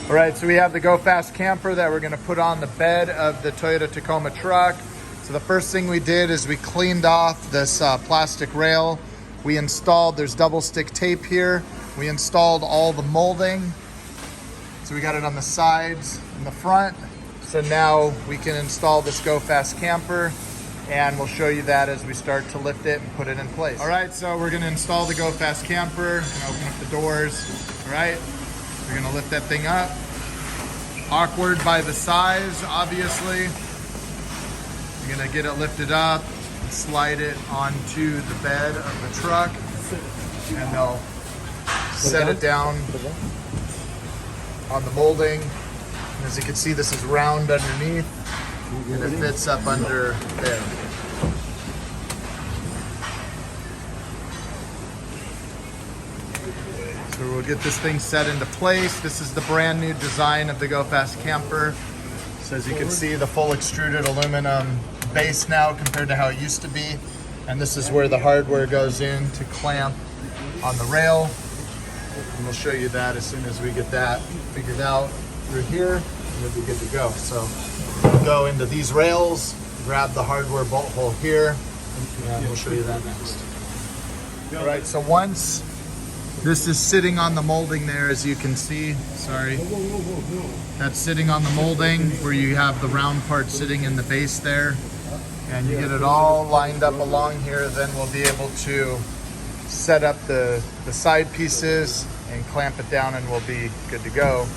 All right, so we have the Go Fast camper that we're gonna put on the bed of the Toyota Tacoma truck. So the first thing we did is we cleaned off this plastic rail. We installed, there's double stick tape here. We installed all the molding. So we got it on the sides and the front. So now we can install this Go Fast camper, and we'll show you that as we start to lift it and put it in place. All right, so we're gonna install the Go Fast camper and open up the doors. All right, we're gonna lift that thing up. Awkward by the size, obviously. You're gonna get it lifted up, slide it onto the bed of the truck, and they'll set it down on the molding. And as you can see, this is round underneath, and it fits up under there. So we'll get this thing set into place. This is the brand new design of the Go Fast camper. So as you can see, the full extruded aluminum base now compared to how it used to be. And this is where the hardware goes in to clamp on the rail. And we'll show you that as soon as we get that figured out through here, and we'll be good to go. So we'll go into these rails, grab the hardware bolt hole here, and we'll show you that next. All right, so once this is sitting on the molding there, as you can see, sorry, that's sitting on the molding where you have the round part sitting in the base there, and you get it all lined up along here, then we'll be able to set up the side pieces and clamp it down, and we'll be good to go.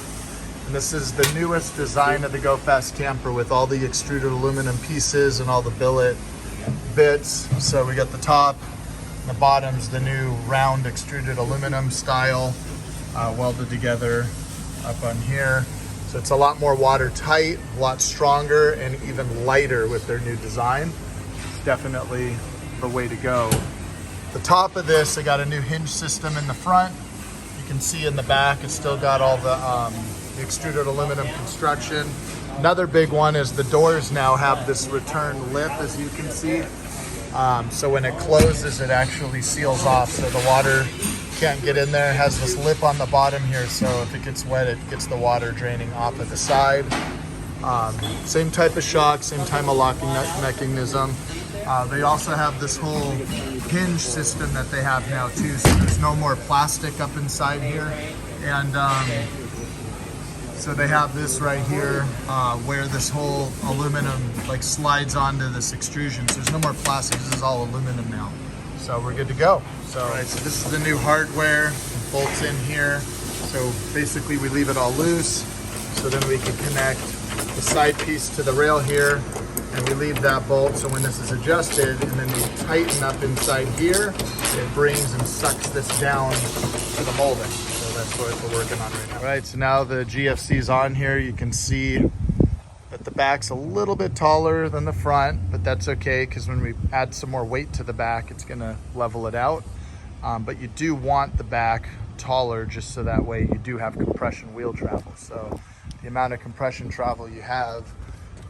And this is the newest design of the Go Fast camper with all the extruded aluminum pieces and all the billet bits. So we got the top, the bottom's the new round extruded aluminum style, welded together up on here. So it's a lot more watertight, a lot stronger, and even lighter with their new design. It's definitely the way to go. The top of this, I got a new hinge system in the front. You can see in the back, it's still got all the extruded aluminum construction. Another big one is the doors now have this return lip, as you can see. So when it closes, it actually seals off, so the water can't get in there. It has this lip on the bottom here, so if it gets wet, it gets the water draining off of the side. Same type of shock, same type of locking mechanism. They also have this whole hinge system that they have now too, so there's no more plastic up inside here. And so they have this right here where this whole aluminum like slides onto this extrusion. So there's no more plastic, this is all aluminum now. So we're good to go. So, right, so this is the new hardware, it bolts in here. So basically we leave it all loose, so then we can connect the side piece to the rail here, and we leave that bolt, so when this is adjusted and then we tighten up inside here, it brings and sucks this down to the molding. So that's what we're working on right now. All right, so now the GFC is on here. You can see that the back's a little bit taller than the front, but that's okay, because when we add some more weight to the back, it's gonna level it out. But you do want the back taller, just so that way you do have compression wheel travel. So the amount of compression travel you have,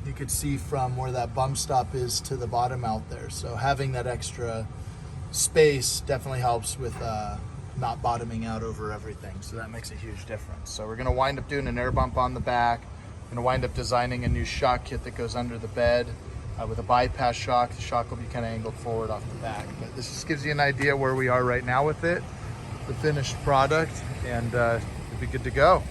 you could see from where that bump stop is to the bottom out there. So having that extra space definitely helps with not bottoming out over everything. So that makes a huge difference. So we're gonna wind up doing an air bump on the back. We're gonna wind up designing a new shock kit that goes under the bed with a bypass shock. The shock will be kind of angled forward off the back. But this just gives you an idea where we are right now with it, the finished product, and it'll be good to go.